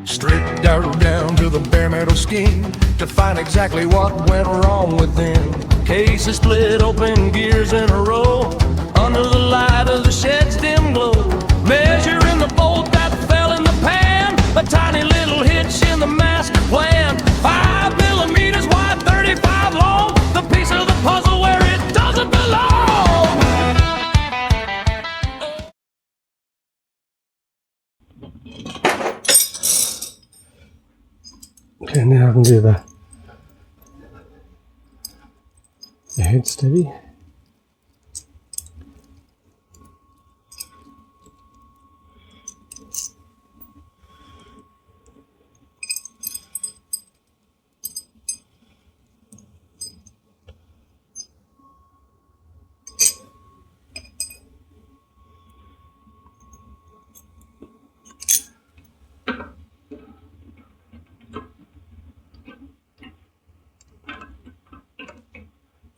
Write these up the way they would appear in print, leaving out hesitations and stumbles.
Stripped down to the bare metal skin to find exactly what went wrong within. Cases split open, gears in a row, under the light of the shed's dim glow. Measuring the bolt that fell in the pan, a tiny little hitch in the master plan. 5 millimeters wide, 35 long, the piece of the puzzle where it doesn't belong. Okay, now I can do the head steady.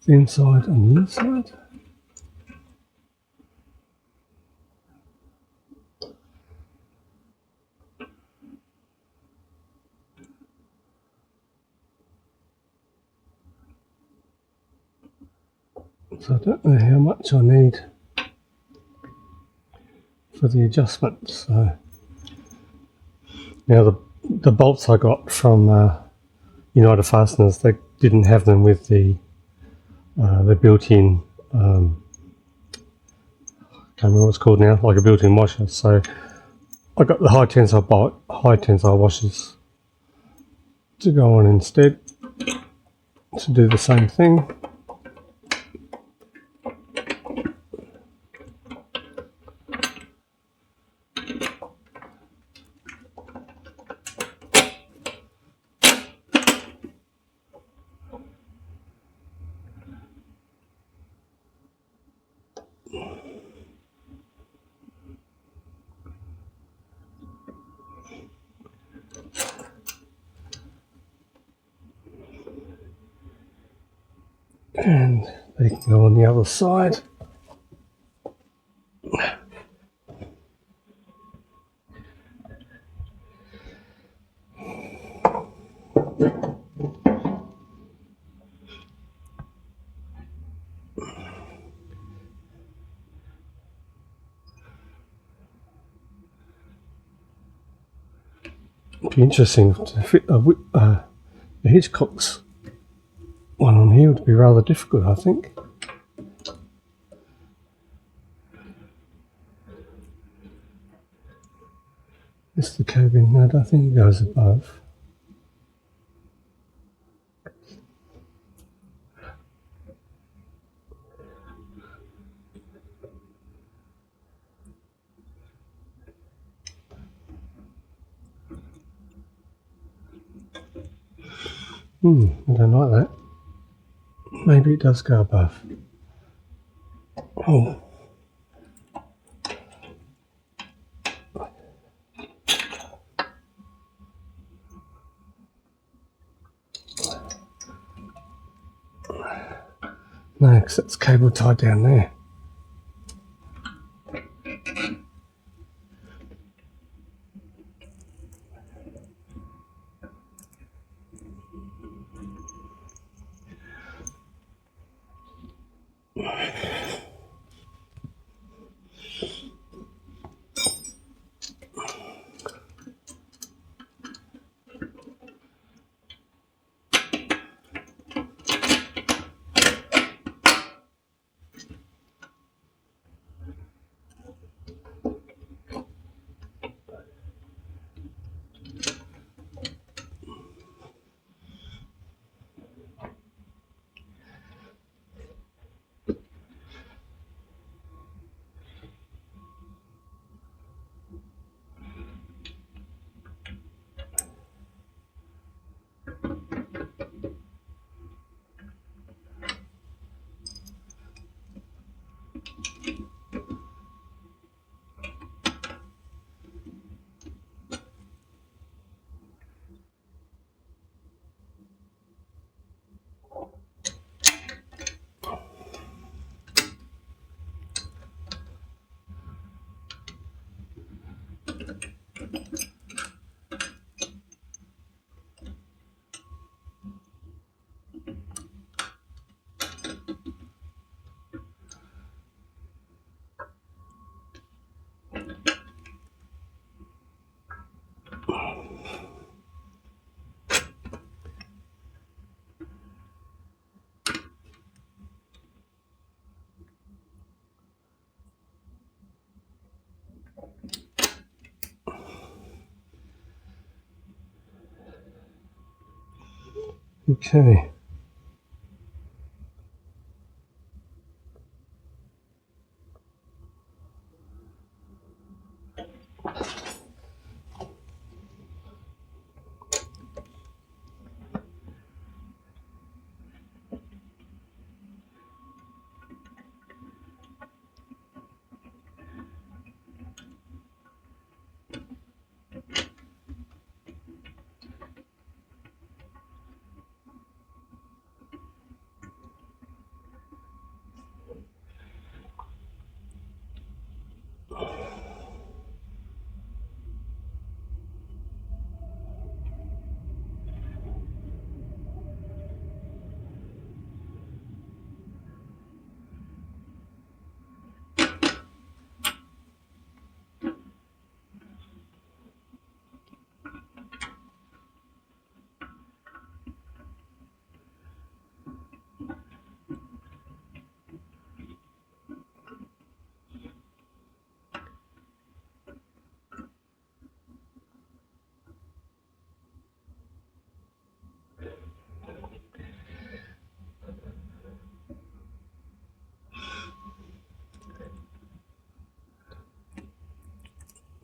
The inside and the inside. So I don't know how much I need for the adjustment. So now the bolts I got from United Fasteners, they didn't have them with the built-in. I can't remember what it's called now, like a built-in washer. So I got the high tensile washers to go on instead to do the same thing. And they can go on the other side. It'd be interesting to fit the Hitchcock's one on here. Would be rather difficult, I think. This is the cabin. No, I don't think it goes above. I don't like that. Maybe it does go above. Oh. No, because that's cable tied down there. Okay.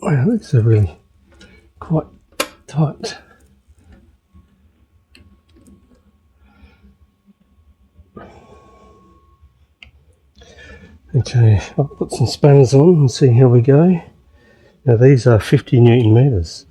Wow, these are really quite tight. Okay, I'll put some spanners on and see how we go. Now these are 50 Newton meters.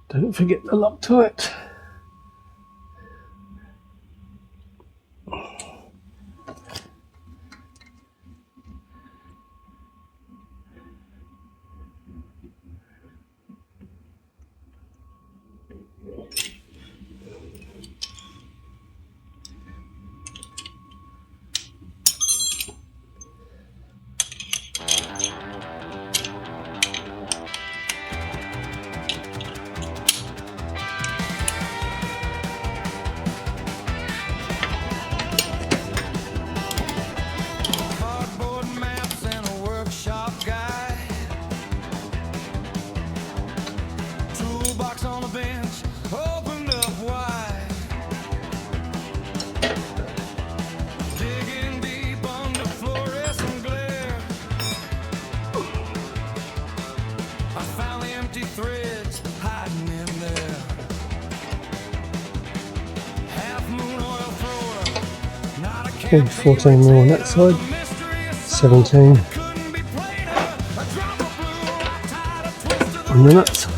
Don't forget the Loctite. Okay, 14mm on that side, 17 on the nut side.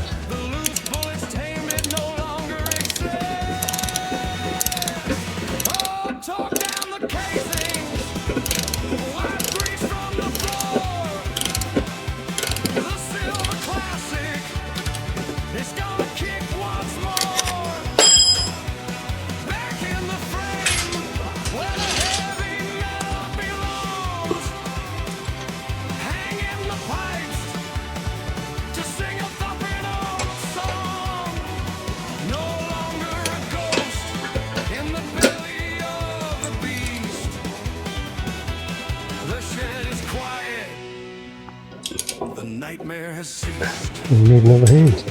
The nightmare has ceased. We need another hand.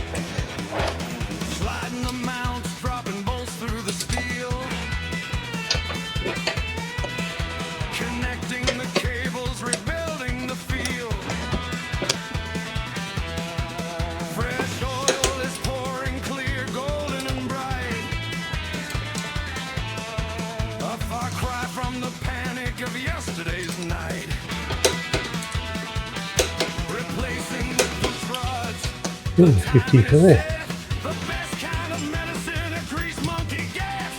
Sliding the mounts, dropping bolts through the steel. Connecting the cables, rebuilding the field. Fresh oil is pouring clear, golden and bright. A far cry from the panic of yesterday's night. Replacing the push rods. 50 for there. The best kind of medicine, a grease monkey gas.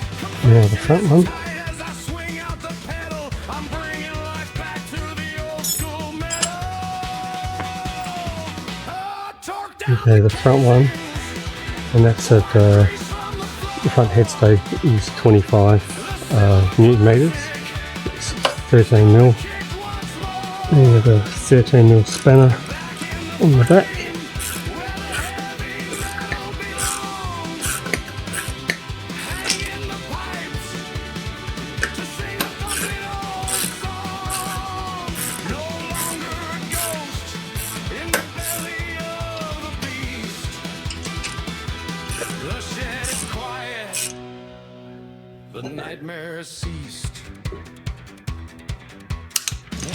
Now the front one. As I swing out the pedal, I'm bringing life back to the old school metal. Torque down Okay, the front one, and that's at the front headstay is 25 newton meters. It's 13mm. Then we've got a 13mm spanner on the back. The nightmare has ceased.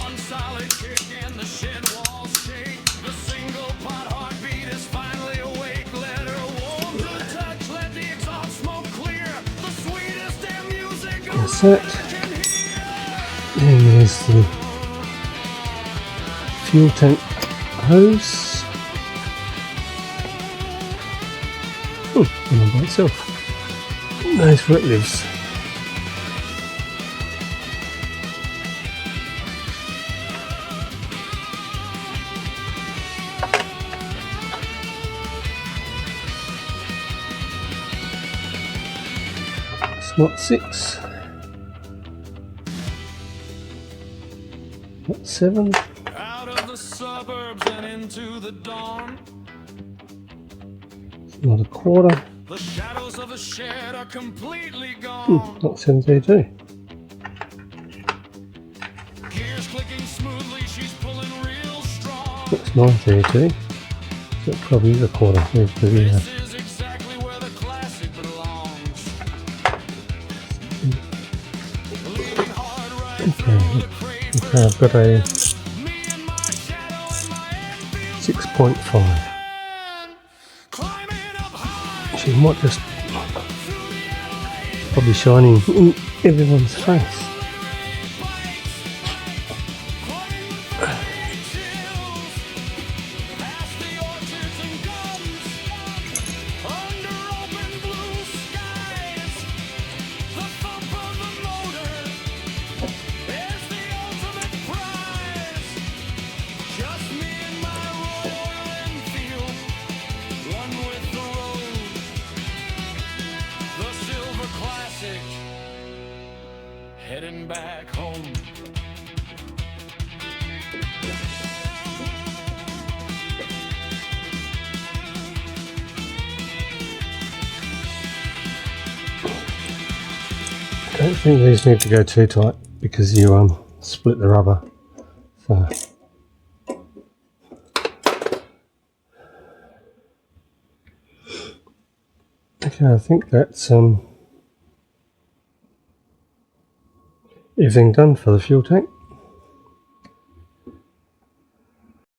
One solid kick and the shed walls shake. The single pot heartbeat is finally awake. Let her warm to the touch, let the exhaust smoke clear. The sweetest damn music That's it. can hear. And there's the fuel tank hose. Oh, went on by itself. Nice where it lives. Not 6, not 7, Out of the suburbs and into the dawn. not a quarter, The shadows of the shed are completely gone. not 732, Gears clicking smoothly, she's pulling real strong. that's 932, so it probably is a quarter. There's the This is exactly where the classic belongs. Leaning hard right through the crate. okay, I've got a Me and my shadow and my Enfield 6.5. climbing up high She might just through the LA. probably shining in everyone's face. Just me and my Royal Enfield, one with the road, the silver classic, heading back home. I don't think these need to go too tight because you split the rubber. So okay, I think that's everything done for the fuel tank.